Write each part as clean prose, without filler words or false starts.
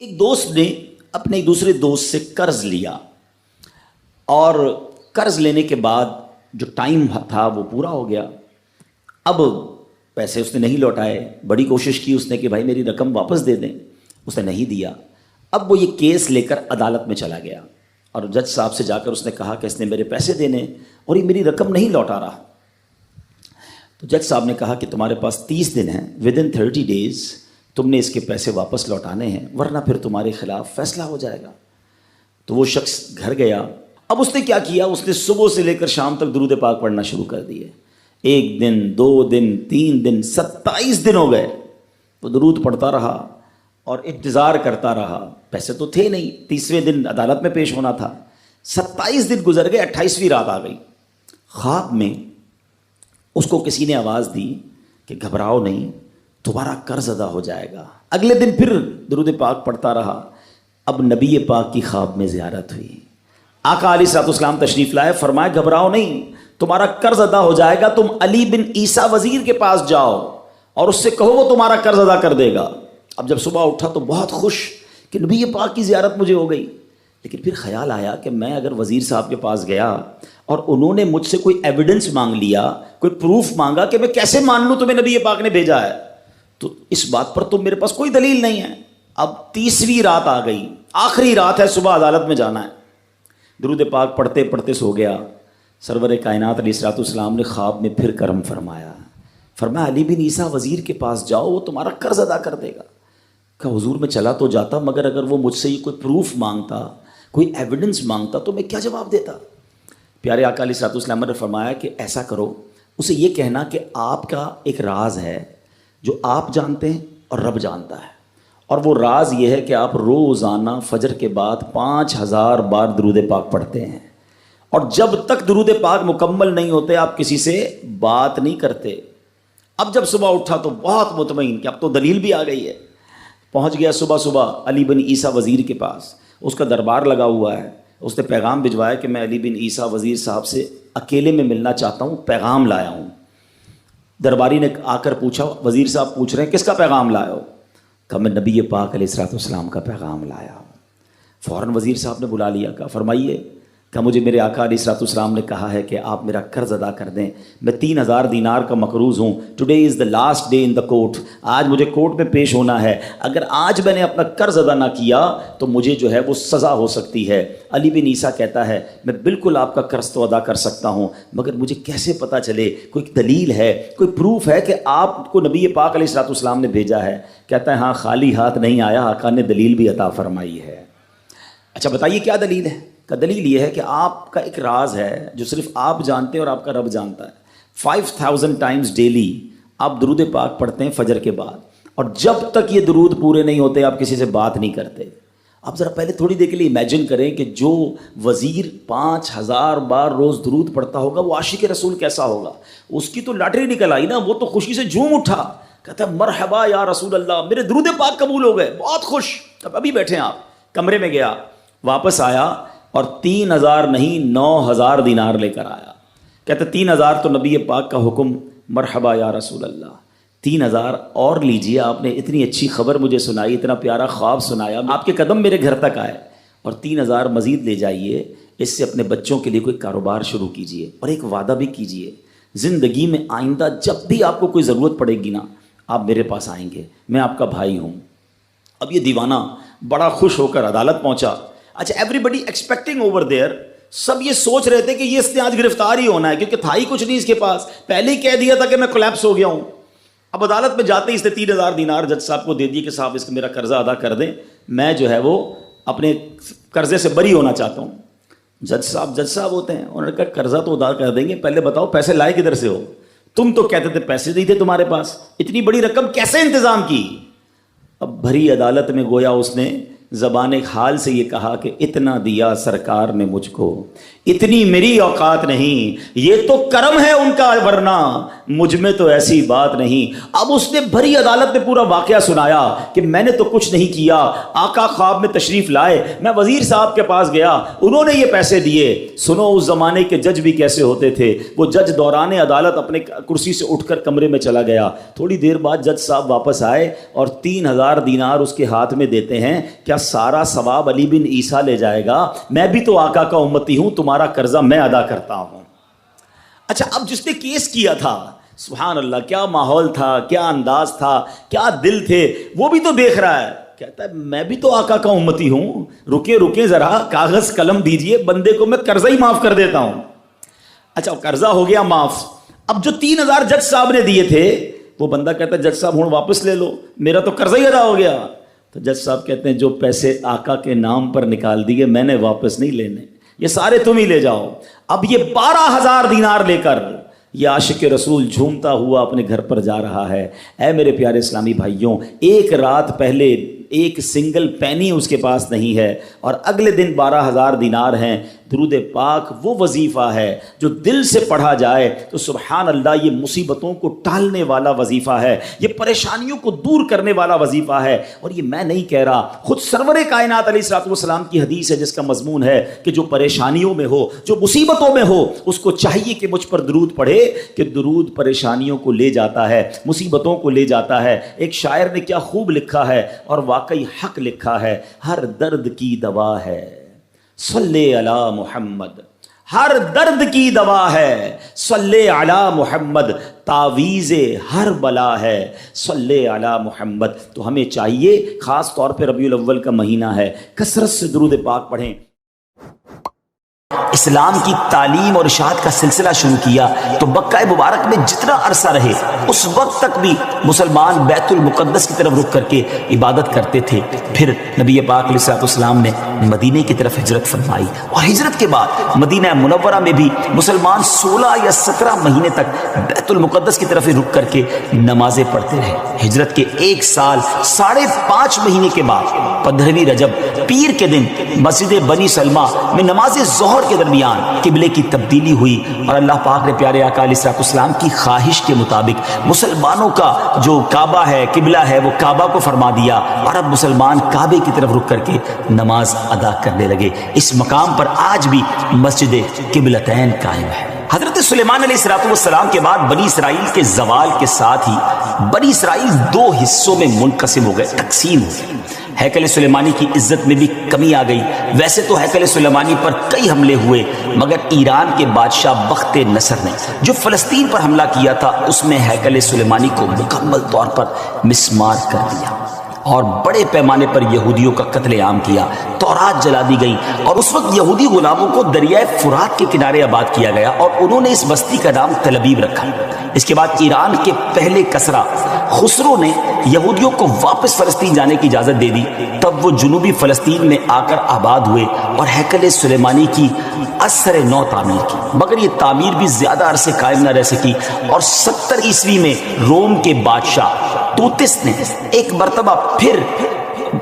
ایک دوست نے اپنے ایک دوسرے دوست سے قرض لیا اور قرض لینے کے بعد جو ٹائم تھا وہ پورا ہو گیا. اب پیسے اس نے نہیں لوٹائے. بڑی کوشش کی اس نے کہ بھائی میری رقم واپس دے دیں, اس نے نہیں دیا. اب وہ یہ کیس لے کر عدالت میں چلا گیا اور جج صاحب سے جا کر اس نے کہا کہ اس نے میرے پیسے دینے اور یہ میری رقم نہیں لوٹا رہا. تو جج صاحب نے کہا کہ تمہارے پاس 30 دن ہیں, ودن 30 days تم نے اس کے پیسے واپس لوٹانے ہیں, ورنہ پھر تمہارے خلاف فیصلہ ہو جائے گا. تو وہ شخص گھر گیا. اب اس نے کیا کیا, اس نے صبح سے لے کر شام تک درود پاک پڑھنا شروع کر دیے. 1 دن 2 دن 3 دن 27 دن ہو گئے. وہ درود پڑھتا رہا اور انتظار کرتا رہا. پیسے تو تھے نہیں, 30ویں دن عدالت میں پیش ہونا تھا. 27 دن گزر گئے, 28ویں رات آ گئی. خواب میں اس کو کسی نے آواز دی کہ گھبراؤ نہیں, تمہارا قرض ادا ہو جائے گا. اگلے دن پھر درود پاک پڑھتا رہا. اب نبی پاک کی خواب میں زیارت ہوئی. آقا علیہ الصلوۃ والسلام تشریف لائے, فرمائے گھبراؤ نہیں, تمہارا قرض ادا ہو جائے گا. تم علی بن عیسیٰ وزیر کے پاس جاؤ اور اس سے کہو وہ تمہارا قرض ادا کر دے گا. اب جب صبح اٹھا تو بہت خوش کہ نبی پاک کی زیارت مجھے ہو گئی. لیکن پھر خیال آیا کہ میں اگر وزیر صاحب کے پاس گیا اور انہوں نے مجھ سے کوئی ایویڈنس مانگ لیا, کوئی پروف مانگا, کہ میں کیسے مان لوں تمہیں نبی پاک نے بھیجا ہے, تو اس بات پر تو میرے پاس کوئی دلیل نہیں ہے. اب 30ویں رات آ گئی, آخری رات ہے, صبح عدالت میں جانا ہے. درود پاک پڑھتے پڑھتے سو گیا. سرور کائنات علیہ الصلوۃ والسلام نے خواب میں پھر کرم فرمایا. فرمایا علی بن عیسیٰ وزیر کے پاس جاؤ, وہ تمہارا قرض ادا کر دے گا. کہ حضور میں چلا تو جاتا, مگر اگر وہ مجھ سے یہ کوئی پروف مانگتا, کوئی ایویڈنس مانگتا, تو میں کیا جواب دیتا. پیارے آقا علیہ الصلوۃ والسلام نے فرمایا کہ ایسا کرو, اسے یہ کہنا کہ آپ کا ایک راز ہے جو آپ جانتے ہیں اور رب جانتا ہے, اور وہ راز یہ ہے کہ آپ روزانہ فجر کے بعد 5000 بار درود پاک پڑھتے ہیں, اور جب تک درود پاک مکمل نہیں ہوتے آپ کسی سے بات نہیں کرتے. اب جب صبح اٹھا تو بہت مطمئن کہ اب تو دلیل بھی آ گئی ہے. پہنچ گیا صبح صبح علی بن عیسیٰ وزیر کے پاس. اس کا دربار لگا ہوا ہے. اس نے پیغام بھجوایا کہ میں علی بن عیسیٰ وزیر صاحب سے اکیلے میں ملنا چاہتا ہوں, پیغام لایا ہوں. درباری نے آ کر پوچھا, وزیر صاحب پوچھ رہے ہیں کس کا پیغام لایا ہو؟ کہا میں نبی پاک علیہ الصلوۃ والسلام کا پیغام لایا ہوں. فوراً وزیر صاحب نے بلا لیا. کہا فرمائیے. کہ مجھے میرے آقا علیہ الصلوۃ والسلام نے کہا ہے کہ آپ میرا قرض ادا کر دیں. میں 3000 دینار کا مقروض ہوں. Today is the last day in the court. آج مجھے کورٹ میں پیش ہونا ہے. اگر آج میں نے اپنا قرض ادا نہ کیا تو مجھے جو ہے وہ سزا ہو سکتی ہے. علی بن عیسیٰ کہتا ہے میں بالکل آپ کا قرض تو ادا کر سکتا ہوں, مگر مجھے کیسے پتہ چلے, کوئی دلیل ہے, کوئی پروف ہے کہ آپ کو نبی پاک علیہ الصلوۃ والسلام نے بھیجا ہے؟ کہتا ہے ہاں, خالی ہاتھ نہیں آیا, آقا نے دلیل بھی عطا فرمائی ہے. اچھا بتائیے کیا دلیل ہے؟ کا دلیل یہ ہے کہ آپ کا ایک راز ہے جو صرف آپ جانتے ہیں اور آپ کا رب جانتا ہے. 5000 ٹائمز ڈیلی آپ درود پاک پڑھتے ہیں فجر کے بعد, اور جب تک یہ درود پورے نہیں ہوتے آپ کسی سے بات نہیں کرتے. آپ ذرا پہلے تھوڑی دیر کے لیے امیجن کریں کہ جو وزیر 5000 بار روز درود پڑھتا ہوگا وہ عاشق رسول کیسا ہوگا. اس کی تو لاٹری نکل آئی نا, وہ تو خوشی سے جھوم اٹھا, کہتا ہے مرحبا یا رسول اللہ, میرے درود پاک قبول ہو گئے, بہت خوش. اب ابھی بیٹھے ہیں آپ, کمرے میں گیا, واپس آیا اور 3000 نہیں 9000 دینار لے کر آیا. کہتے 3000 تو نبی پاک کا حکم, مرحبا یا رسول اللہ, 3000 اور لیجئے, آپ نے اتنی اچھی خبر مجھے سنائی, اتنا پیارا خواب سنایا, آپ کے قدم میرے گھر تک آئے, اور 3000 مزید لے جائیے, اس سے اپنے بچوں کے لیے کوئی کاروبار شروع کیجئے, اور ایک وعدہ بھی کیجئے, زندگی میں آئندہ جب بھی آپ کو کوئی ضرورت پڑے گی نا آپ میرے پاس آئیں گے, میں آپ کا بھائی ہوں. اب یہ دیوانہ بڑا خوش ہو کر عدالت پہنچا. اچھا everybody expecting over there, سب یہ سوچ رہے تھے کہ یہ اس نے آج گرفتار ہی ہونا ہے, کیونکہ تھا ہی کچھ نہیں اس کے پاس, پہلے ہی کہہ دیا تھا کہ میں کولیپس ہو گیا ہوں. اب عدالت میں جاتے ہی اس نے 3000 دینار جج صاحب کو دے دیے کہ صاحب اس کا میرا قرضہ ادا کر دیں, میں جو ہے وہ اپنے قرضے سے بری ہونا چاہتا ہوں. جج صاحب ہوتے ہیں, انہوں نے کہا قرضہ تو ادا کر دیں گے, پہلے بتاؤ پیسے لائے کدھر سے ہو؟ تم تو کہتے تھے پیسے نہیں تھے تمہارے پاس, اتنی بڑی رقم کیسے انتظام کی؟ اب بھری عدالت میں گویا اس نے زبان حال سے یہ کہا کہ اتنا دیا سرکار نے مجھ کو، اتنی میری اوقات نہیں، یہ تو کرم ہے ان کا، ورنہ مجھ میں تو ایسی بات نہیں۔ اب اس نے بھری عدالت میں پورا واقعہ سنایا کہ میں نے تو کچھ نہیں کیا، آقا خواب میں تشریف لائے، میں وزیر صاحب کے پاس گیا، انہوں نے یہ پیسے دیے۔ سنو اس زمانے کے جج بھی کیسے ہوتے تھے، وہ جج دوران عدالت اپنے کرسی سے اٹھ کر کمرے میں چلا گیا، تھوڑی دیر بعد جج صاحب واپس آئے اور 3000 دینار اس کے ہاتھ میں دیتے ہیں۔ کیا سارا ثواب علی بن عیسیٰ لے جائے گا؟ میں بھی تو آقا کا امتی ہوں، تمہارا قرضہ میں ادا کرتا ہوں۔ اچھا، اب جس نے کیس کیا تھا، سبحان اللہ، کیا ماحول تھا، کیا انداز تھا، کیا دل تھے، وہ بھی تو دیکھ رہا ہے، کہتا ہے میں بھی تو آقا کا امتی ہوں، رکے ذرا، کاغذ قلم دیجئے، بندے کو میں قرضہ ہی معاف کر دیتا ہوں۔ اچھا، قرضہ ہو گیا معاف۔ اب جو 3000 جج صاحب نے دیے تھے، وہ بندہ کہتا ہے جج صاحب ہوں واپس لے لو، میرا تو قرضہ ہی ادا ہو گیا۔ تو جج صاحب کہتے ہیں جو پیسے آقا کے نام پر نکال دیے میں نے واپس نہیں لینے، یہ سارے تم ہی لے جاؤ۔ اب یہ 12000 دینار لے کر یہ عاشق رسول جھومتا ہوا اپنے گھر پر جا رہا ہے۔ اے میرے پیارے اسلامی بھائیوں، ایک رات پہلے ایک سنگل پینی اس کے پاس نہیں ہے، اور اگلے دن 12000 دینار ہیں۔ درود پاک وہ وظیفہ ہے جو دل سے پڑھا جائے تو سبحان اللہ یہ مصیبتوں کو ٹالنے والا وظیفہ ہے، یہ پریشانیوں کو دور کرنے والا وظیفہ ہے۔ اور یہ میں نہیں کہہ رہا، خود سرور کائنات علیہ الصلوۃ والسلام کی حدیث ہے جس کا مضمون ہے کہ جو پریشانیوں میں ہو، جو مصیبتوں میں ہو، اس کو چاہیے کہ مجھ پر درود پڑھے، کہ درود پریشانیوں کو لے جاتا ہے، مصیبتوں کو لے جاتا ہے۔ ایک شاعر نے کیا خوب لکھا ہے، اور واقعی حق لکھا ہے، ہر درد کی دوا ہے صلی علی محمد، ہر درد کی دوا ہے صلی علی محمد، تعویذ ہر بلا ہے صلی علی محمد۔ تو ہمیں چاہیے، خاص طور پہ ربیع الاول کا مہینہ ہے، کثرت سے درود پاک پڑھیں۔ اسلام کی تعلیم اور اشاعت کا سلسلہ شروع کیا تو مکہ مبارک میں جتنا عرصہ رہے اس وقت تک بھی مسلمان بیت المقدس کی طرف رخ کر کے عبادت کرتے تھے۔ پھر نبی پاک علیہ الصلوۃ والسلام نے مدینے کی طرف ہجرت فرمائی، اور ہجرت کے بعد مدینہ منورہ میں بھی مسلمان 16 یا 17 مہینے تک بیت المقدس کی طرف رخ کر کے نمازیں پڑھتے رہے۔ ہجرت کے 1 سال 5.5 مہینے کے بعد 15ویں رجب پیر کے دن مسجد بنی سلمہ میں نماز ظہر کے درمیان قبلے کی تبدیلی ہوئی، اور اللہ پاک نے پیارے آقا علیہ الصلوۃ والسلام کی خواہش کے مطابق مسلمانوں کا جو کعبہ ہے، قبلہ ہے، وہ کعبہ کو فرما دیا، اور اب مسلمان کعبے کی طرف رخ کر کے نماز ادا کرنے لگے۔ اس مقام پر آج بھی مسجد قبلتین قائم ہے۔ حضرت سلیمان علیہ الصلوۃ والسلام کے بعد بنی اسرائیل کے زوال کے ساتھ ہی بنی اسرائیل 2 حصوں میں منقسم ہو گئے، تقسیم ہو گئے۔ ہیکل سلیمانی کی عزت میں بھی کمی آ گئی۔ ویسے تو ہیکل سلیمانی پر کئی حملے ہوئے، مگر ایران کے بادشاہ بخت نصر نے جو فلسطین پر حملہ کیا تھا اس میں ہیکل سلیمانی کو مکمل طور پر مسمار کر دیا، اور بڑے پیمانے پر یہودیوں کا قتل عام کیا، تورات جلا دی گئی، اور اس وقت یہودی غلاموں کو دریائے فرات کے کنارے آباد کیا گیا، اور انہوں نے اس بستی کا نام تلابیب رکھا۔ اس کے بعد ایران کے پہلے کسرا خسرو نے یہودیوں کو واپس فلسطین جانے کی اجازت دے دی، تب وہ جنوبی فلسطین میں آ کر آباد ہوئے اور ہیکل سلیمانی کی اثر نو تعمیر کی، مگر یہ تعمیر بھی زیادہ عرصے قائم نہ رہ سکی، اور 70 عیسوی میں روم کے بادشاہ توتس نے ایک مرتبہ پھر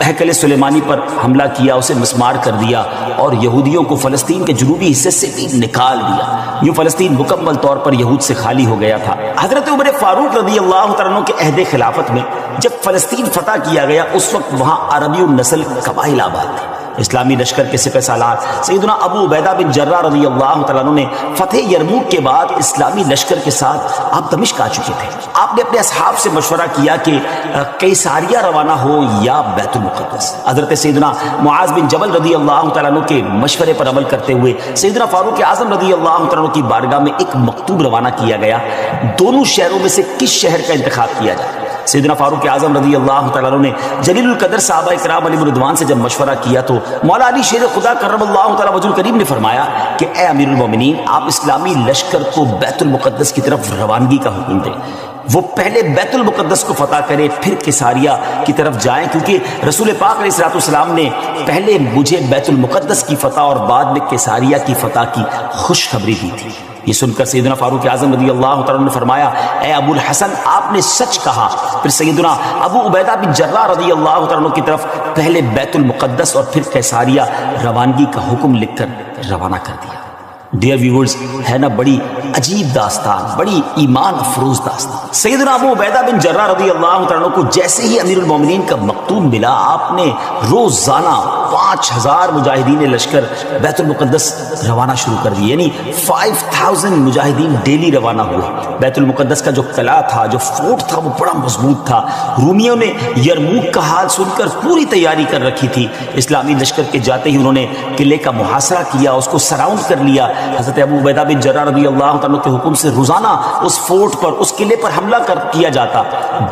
ہیکل سلیمانی پر حملہ کیا، اسے مسمار کر دیا، اور یہودیوں کو فلسطین کے جنوبی حصے سے بھی نکال دیا۔ یوں فلسطین مکمل طور پر یہود سے خالی ہو گیا تھا۔ حضرت عمر فاروق رضی اللہ تعالیٰ عنہ کے عہد خلافت میں جب فلسطین فتح کیا گیا، اس وقت وہاں عربی النسل قبائل آباد تھے۔ اسلامی لشکر کے سپہ سالار سیدنا ابو عبیدہ بن جراح رضی اللہ تعالیٰ عنہ نے فتح یرموک کے بعد اسلامی لشکر کے ساتھ آپ دمشق آ چکے تھے۔ آپ نے اپنے اصحاب سے مشورہ کیا کہ قیصاریہ روانہ ہو یا بیت المقدس۔ حضرت سیدنا معاذ بن جبل رضی اللہ تعالیٰ عنہ کے مشورے پر عمل کرتے ہوئے سیدنا فاروق اعظم رضی اللہ تعالیٰ عنہ کی بارگاہ میں ایک مکتوب روانہ کیا گیا، دونوں شہروں میں سے کس شہر کا انتخاب کیا جائے۔ سیدنا فاروق اعظم رضی اللہ تعالیٰ عنہ نے جلیل القدر صحابہ کرام علیہ رضوان سے جب مشورہ کیا تو مولا علی شیر خدا کرم اللہ تعالیٰ وجہ الکریم نے فرمایا کہ اے امیر المومنین، آپ اسلامی لشکر کو بیت المقدس کی طرف روانگی کا حکم دیں۔ وہ پہلے بیت المقدس کو فتح کرے پھر کیساریہ کی طرف جائیں، کیونکہ رسول پاک علیہ الصلوۃ والسلام نے پہلے مجھے بیت المقدس کی فتح اور بعد میں کیساریہ کی فتح کی خوشخبری دی تھی۔ یہ سن کر سیدنا فاروق اعظم رضی اللہ تعالیٰ عنہ نے فرمایا، اے ابو الحسن آپ نے سچ کہا۔ پھر سیدنا ابو عبیدہ بن جراح رضی اللہ تعالیٰ عنہ کی طرف پہلے بیت المقدس اور پھر کیساریہ روانگی کا حکم لکھ کر روانہ کر دیا۔ ڈیئر ویورز، ہے نا بڑی عجیب داستان، بڑی ایمان افروز داستان۔ سیدنا ابو عبیدہ بن جراح رضی اللہ تعالیٰ عنہ کو جیسے ہی امیر المومنین کا مکتوب ملا، آپ نے روزانہ 5000 مجاہدین لشکر بیت المقدس روانہ شروع کر دی، یعنی 5000 مجاہدین ڈیلی روانہ ہوئے۔ بیت المقدس کا جو قلعہ تھا، جو فورٹ تھا، وہ بڑا مضبوط تھا۔ رومیوں نے یرموک کا حال سن کر پوری تیاری کر رکھی تھی۔ اسلامی لشکر کے جاتے ہی انہوں نے قلعے کا محاصرہ کیا، اس کو سراؤنڈ کر لیا۔ حضرت ابو عبیدہ بن جراح رضی اللہ عنہ کے حکم سے روزانہ اس فورٹ پر، اس قلعے پر حملہ کیا جاتا۔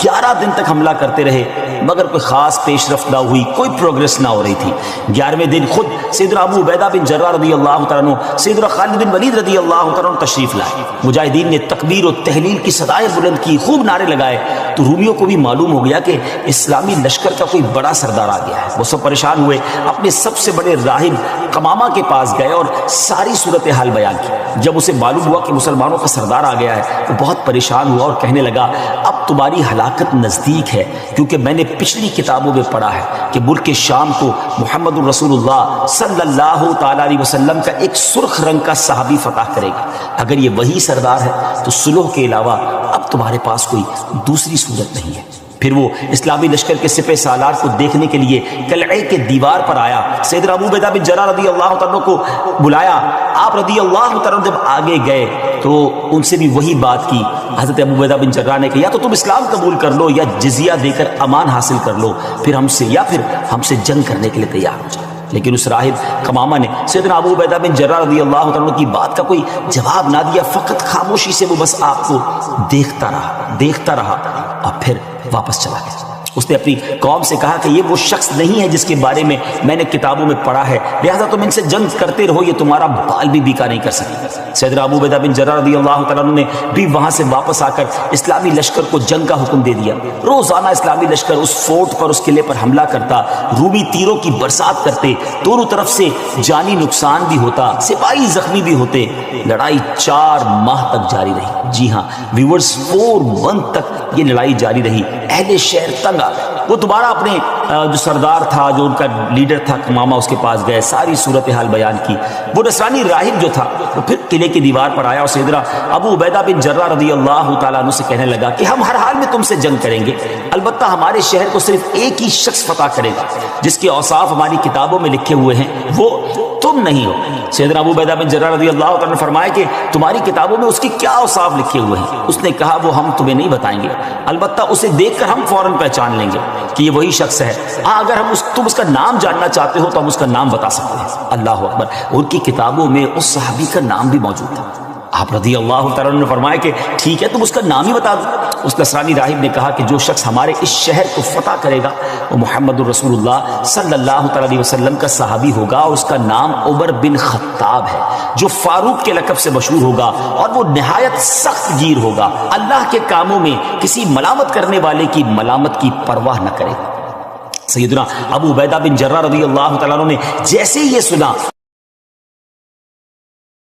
11 دن تک حملہ کرتے رہے، مگر کوئی خاص پیش رفت نہ ہوئی، کوئی پروگریس نہ ہو رہی تھی۔ 11ویں دن خود سیدنا ابو عبیدہ بن جراح رضی اللہ تعالیٰ عنہ، سیدنا خالد بن ولید رضی اللہ تعالیٰ عنہ تشریف لائے۔ مجاہدین نے تکبیر و تہلیل کی صدائیں بلند کی، خوب نعرے لگائے، تو رومیوں کو بھی معلوم ہو گیا کہ اسلامی لشکر کا کوئی بڑا سردار آ گیا ہے۔ وہ سب پریشان ہوئے، اپنے سب سے بڑے راہب قمامہ کے پاس گئے اور ساری صورتحال بیان کی۔ جب اسے معلوم ہوا کہ مسلمانوں کا سردار آ گیا ہے، وہ بہت پریشان ہوا اور کہنے لگا، اب تمہاری ہلاکت نزدیک ہے، کیونکہ میں نے پچھلی کتابوں میں پڑھا ہے کہ ملک شام کو محمد الرسول اللہ صلی اللہ تعالی علیہ وسلم کا ایک سرخ رنگ کا صحابی فتح کرے گا۔ اگر یہ وہی سردار ہے تو صلح کے علاوہ اب تمہارے پاس کوئی دوسری صورت نہیں ہے۔ پھر وہ اسلامی لشکر کے سپہ سالار کو دیکھنے کے لیے قلعے کے دیوار پر آیا۔ سیدنا ابو عبیدہ بن جراح رضی اللہ تعالیٰ کو بلایا۔ آپ رضی اللہ تعالیٰ جب آگے گئے تو ان سے بھی وہی بات کی۔ حضرت ابو عبیدہ بن جراح نے کہا، یا تو تم اسلام قبول کر لو یا جزیہ دے کر امان حاصل کر لو، پھر ہم سے جنگ کرنے کے لیے تیار ہو جاؤ۔ لیکن اس راہب قمامہ نے سیدنا ابو عبیدہ بن جراح رضی اللہ تعالیٰ کی بات کا کوئی جواب نہ دیا، فقط خاموشی سے وہ بس آپ کو دیکھتا رہا اور پھر واپس چلا گیا۔ اس نے اپنی قوم سے کہا کہ یہ وہ شخص نہیں ہے جس کے بارے میں میں نے کتابوں میں پڑھا ہے، لہذا تم ان سے جنگ کرتے رہو، یہ تمہارا بال بھی بیکا نہیں کر سکے۔ سیدنا ابو عبیدہ بن جراح رضی اللہ تعالیٰ نے بھی وہاں سے واپس آ کر اسلامی لشکر کو جنگ کا حکم دے دیا۔ روزانہ اسلامی لشکر اس فورٹ پر، اس قلعے پر حملہ کرتا، رومی تیروں کی برسات کرتے، دونوں طرف سے جانی نقصان بھی ہوتا، سپاہی زخمی بھی ہوتے۔ لڑائی 4 ماہ تک جاری رہی۔ جی ہاں ویورز، 4 منتھ تک یہ لڑائی جاری رہی۔ اہل شہر تنگ آ گئے۔ وہ دوبارہ اپنے جو سردار تھا، جو ان کا لیڈر تھا قمامہ، اس کے پاس گئے، ساری صورتحال بیان کی۔ وہ نصرانی راہب جو تھا وہ پھر قلعے کی دیوار پر آیا اور سیدنا ابو عبیدہ بن جراح رضی اللہ تعالیٰ عنہ سے کہنے لگا کہ ہم ہر حال میں تم سے جنگ کریں گے، البتہ ہمارے شہر کو صرف ایک ہی شخص فتح کرے گا جس کے اوصاف ہماری کتابوں میں لکھے ہوئے ہیں، وہ تم نہیں ہو۔ سیدنا ابو عبیدہ بن جراح رضی اللہ تعالیٰ نے فرمایا کہ تمہاری کتابوں میں اس کے کیا اوصاف لکھے ہوئے ہیں؟ اس نے کہا وہ ہم تمہیں نہیں بتائیں گے، البتہ اسے دیکھ کر ہم فوراً پہچان لیں گے کہ یہ وہی شخص ہے۔ ہاں اگر تم اس کا نام جاننا چاہتے ہو تو ہم اس کا نام بتا سکتے ہیں۔ اللہ اکبر، ان کی کتابوں میں اس صحابی کا نام بھی موجود تھا۔ آپ رضی اللہ تعالیٰ نے فرمایا کہ ٹھیک ہے، تم اس کا نام ہی بتا دو۔ اس نصرانی راہب نے کہا کہ جو شخص ہمارے اس شہر کو فتح کرے گا وہ محمد الرسول اللہ صلی اللہ تعالیٰ علیہ وسلم کا صحابی ہوگا، اور اس کا نام عمر بن خطاب ہے، جو فاروق کے لقب سے مشہور ہوگا، اور وہ نہایت سخت گیر ہوگا، اللہ کے کاموں میں کسی ملامت کرنے والے کی ملامت کی پرواہ نہ کرے۔ سیدنا ابو عبیدہ بن جراح رضی اللہ تعالیٰ نے جیسے ہی یہ سنا